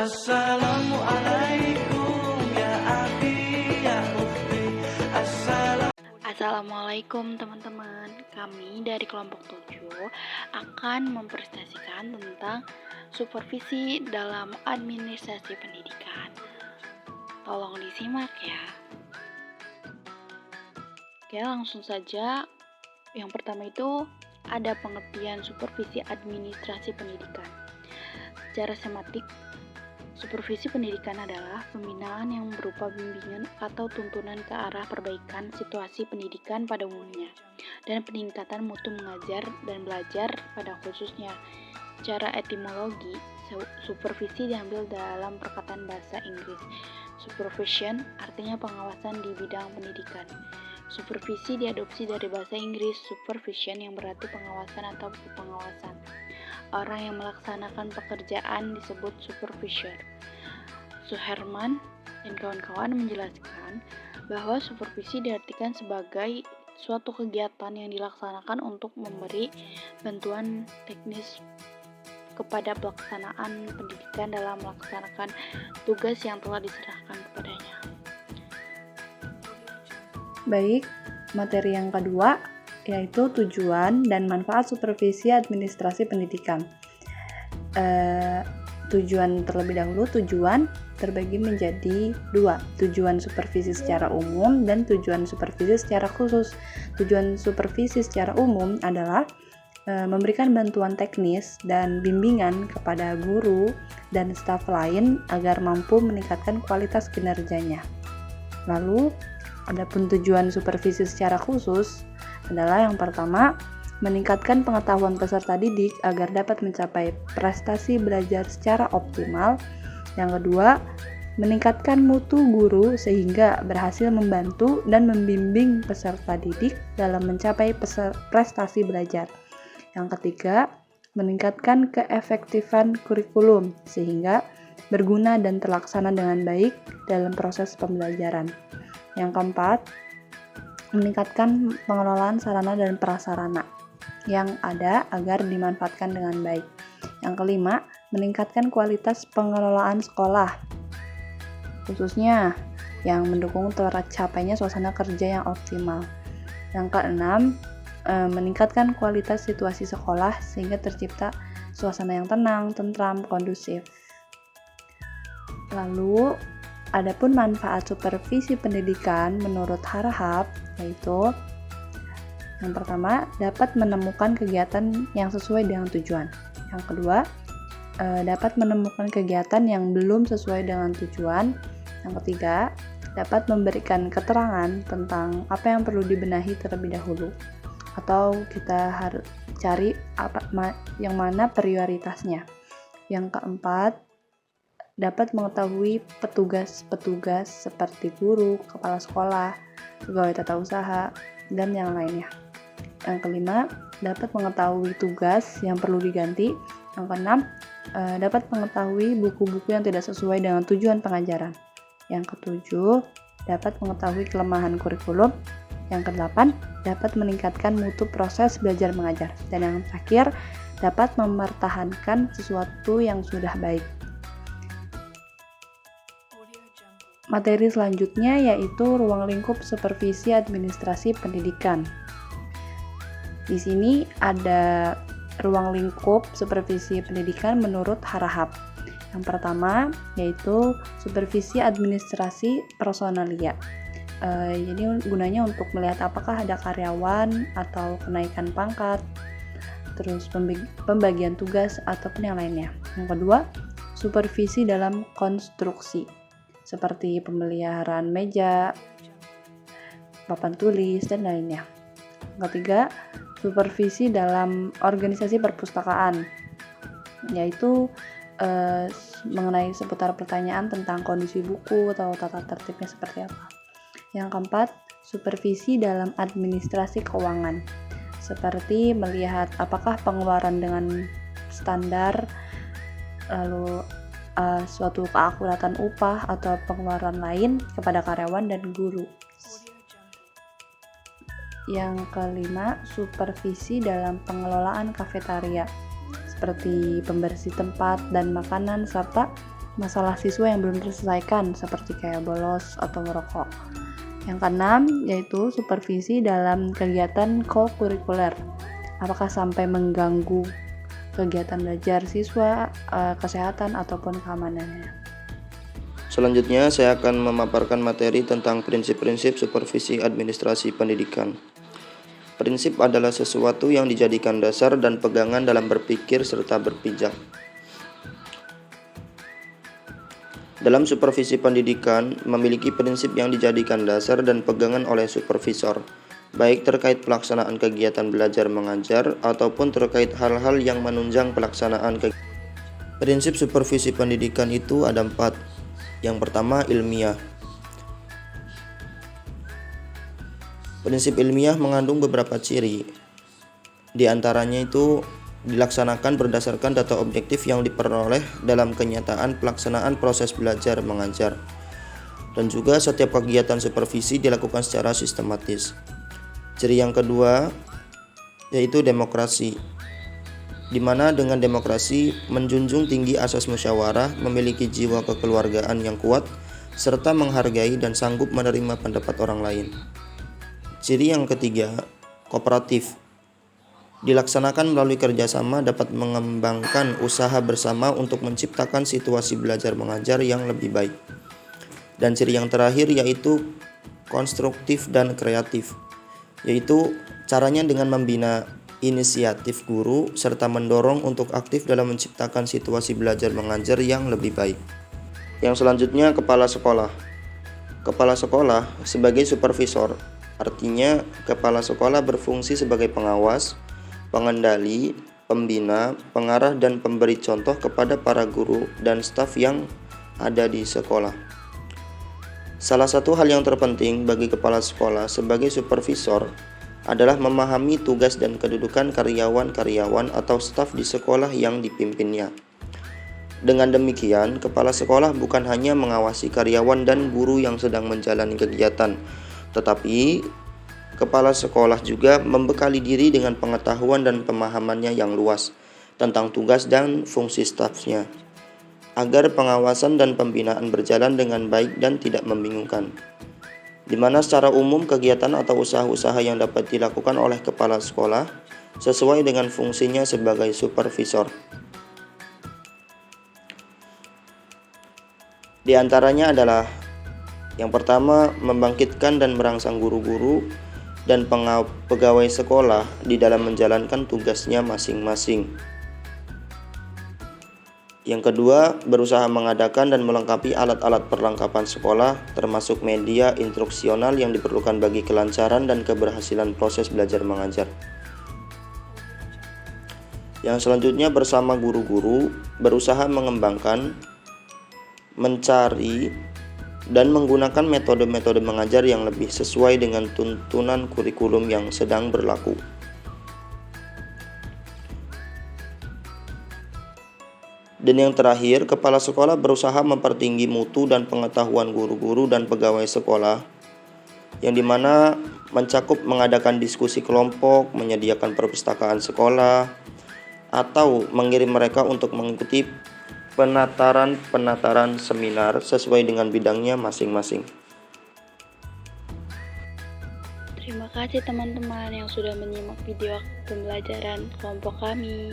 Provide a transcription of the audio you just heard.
Assalamualaikum ya akhi ya ukhti. Assalamualaikum teman-teman. Kami dari kelompok 7 akan mempresentasikan tentang supervisi dalam administrasi pendidikan. Tolong disimak ya. Oke, langsung saja. Yang pertama itu ada pengertian supervisi administrasi pendidikan. Secara sematik, supervisi pendidikan adalah pembinaan yang berupa bimbingan atau tuntunan ke arah perbaikan situasi pendidikan pada umumnya dan peningkatan mutu mengajar dan belajar pada khususnya. Secara etimologi, supervisi diambil dalam perkataan bahasa Inggris. Supervision artinya pengawasan di bidang pendidikan. Supervisi diadopsi dari bahasa Inggris supervision yang berarti pengawasan atau pengawasan. Orang yang melaksanakan pekerjaan disebut supervisor. Suherman dan kawan-kawan menjelaskan bahwa supervisi diartikan sebagai suatu kegiatan yang dilaksanakan untuk memberi bantuan teknis kepada pelaksanaan pendidikan dalam melaksanakan tugas yang telah diserahkan kepadanya. Baik, materi yang kedua yaitu tujuan dan manfaat supervisi administrasi pendidikan. Tujuan terlebih dahulu, tujuan terbagi menjadi dua, tujuan supervisi secara umum dan tujuan supervisi secara khusus. Tujuan supervisi secara umum adalah memberikan bantuan teknis dan bimbingan kepada guru dan staf lain agar mampu meningkatkan kualitas kinerjanya. Lalu, adapun tujuan supervisi secara khusus adalah yang pertama, meningkatkan pengetahuan peserta didik agar dapat mencapai prestasi belajar secara optimal. Yang kedua, meningkatkan mutu guru sehingga berhasil membantu dan membimbing peserta didik dalam mencapai prestasi belajar. Yang ketiga, meningkatkan keefektifan kurikulum sehingga berguna dan terlaksana dengan baik dalam proses pembelajaran. Yang keempat, meningkatkan pengelolaan sarana dan prasarana yang ada agar dimanfaatkan dengan baik. Yang kelima, meningkatkan kualitas pengelolaan sekolah, khususnya yang mendukung tercapainya suasana kerja yang optimal. Yang keenam, meningkatkan kualitas situasi sekolah sehingga tercipta suasana yang tenang, tentram, kondusif. Lalu, adapun manfaat supervisi pendidikan menurut Harahap yaitu yang pertama, dapat menemukan kegiatan yang sesuai dengan tujuan. Yang kedua, dapat menemukan kegiatan yang belum sesuai dengan tujuan. Yang ketiga, dapat memberikan keterangan tentang apa yang perlu dibenahi terlebih dahulu. Atau kita harus cari yang mana prioritasnya. Yang keempat, dapat mengetahui petugas-petugas seperti guru, kepala sekolah, pegawai tata usaha, dan yang lainnya. Yang kelima, dapat mengetahui tugas yang perlu diganti. Yang keenam, dapat mengetahui buku-buku yang tidak sesuai dengan tujuan pengajaran. Yang ketujuh, dapat mengetahui kelemahan kurikulum. Yang kedelapan, dapat meningkatkan mutu proses belajar mengajar. Dan yang terakhir, dapat mempertahankan sesuatu yang sudah baik. Materi selanjutnya yaitu ruang lingkup supervisi administrasi pendidikan. Di sini ada ruang lingkup supervisi pendidikan menurut Harahap. Yang pertama yaitu supervisi administrasi personalia. Jadi gunanya untuk melihat apakah ada karyawan atau kenaikan pangkat, terus pembagian tugas ataupun yang lainnya. Yang kedua, supervisi dalam konstruksi seperti pemeliharaan meja, papan tulis, dan lainnya. Yang ketiga, supervisi dalam organisasi perpustakaan, yaitu mengenai seputar pertanyaan tentang kondisi buku atau tata tertibnya seperti apa. Yang keempat, supervisi dalam administrasi keuangan, seperti melihat apakah pengeluaran dengan standar, lalu suatu keakuratan upah atau pengeluaran lain kepada karyawan dan guru. Yang kelima, supervisi dalam pengelolaan kafetaria, seperti pembersih tempat dan makanan serta masalah siswa yang belum terselesaikan seperti kayak bolos atau merokok. Yang keenam yaitu supervisi dalam kegiatan co-kurikuler. Apakah sampai mengganggu kegiatan belajar siswa, kesehatan ataupun keamanannya. Selanjutnya saya akan memaparkan materi tentang prinsip-prinsip supervisi administrasi pendidikan. Prinsip adalah sesuatu yang dijadikan dasar dan pegangan dalam berpikir serta berpijak. Dalam supervisi pendidikan, memiliki prinsip yang dijadikan dasar dan pegangan oleh supervisor, baik terkait pelaksanaan kegiatan belajar mengajar ataupun terkait hal-hal yang menunjang pelaksanaan kegiatan. Prinsip supervisi pendidikan itu ada 4. Yang pertama, ilmiah. Prinsip ilmiah mengandung beberapa ciri. Di antaranya itu dilaksanakan berdasarkan data objektif yang diperoleh dalam kenyataan pelaksanaan proses belajar mengajar. Dan juga setiap kegiatan supervisi dilakukan secara sistematis. Ciri yang kedua yaitu demokrasi, di mana dengan demokrasi menjunjung tinggi asas musyawarah, memiliki jiwa kekeluargaan yang kuat, serta menghargai dan sanggup menerima pendapat orang lain. Ciri yang ketiga, kooperatif. Dilaksanakan melalui kerjasama dapat mengembangkan usaha bersama untuk menciptakan situasi belajar mengajar yang lebih baik. Dan ciri yang terakhir yaitu konstruktif dan kreatif, yaitu caranya dengan membina inisiatif guru serta mendorong untuk aktif dalam menciptakan situasi belajar mengajar yang lebih baik. Yang selanjutnya, kepala sekolah. Kepala sekolah sebagai supervisor, artinya kepala sekolah berfungsi sebagai pengawas, pengendali, pembina, pengarah dan pemberi contoh kepada para guru dan staf yang ada di sekolah. Salah satu hal yang terpenting bagi kepala sekolah sebagai supervisor adalah memahami tugas dan kedudukan karyawan-karyawan atau staf di sekolah yang dipimpinnya. Dengan demikian, kepala sekolah bukan hanya mengawasi karyawan dan guru yang sedang menjalani kegiatan, tetapi kepala sekolah juga membekali diri dengan pengetahuan dan pemahamannya yang luas tentang tugas dan fungsi stafnya, agar pengawasan dan pembinaan berjalan dengan baik dan tidak membingungkan. Di mana secara umum kegiatan atau usaha-usaha yang dapat dilakukan oleh kepala sekolah sesuai dengan fungsinya sebagai supervisor. Di antaranya adalah yang pertama, membangkitkan dan merangsang guru-guru dan pegawai sekolah di dalam menjalankan tugasnya masing-masing. Yang kedua, berusaha mengadakan dan melengkapi alat-alat perlengkapan sekolah, termasuk media instruksional yang diperlukan bagi kelancaran dan keberhasilan proses belajar mengajar. Yang selanjutnya, bersama guru-guru, berusaha mengembangkan, mencari, dan menggunakan metode-metode mengajar yang lebih sesuai dengan tuntunan kurikulum yang sedang berlaku. Dan yang terakhir, kepala sekolah berusaha mempertinggi mutu dan pengetahuan guru-guru dan pegawai sekolah, yang dimana mencakup mengadakan diskusi kelompok, menyediakan perpustakaan sekolah, atau mengirim mereka untuk mengikuti penataran seminar sesuai dengan bidangnya masing-masing. Terima kasih teman-teman yang sudah menyimak video pembelajaran kelompok kami.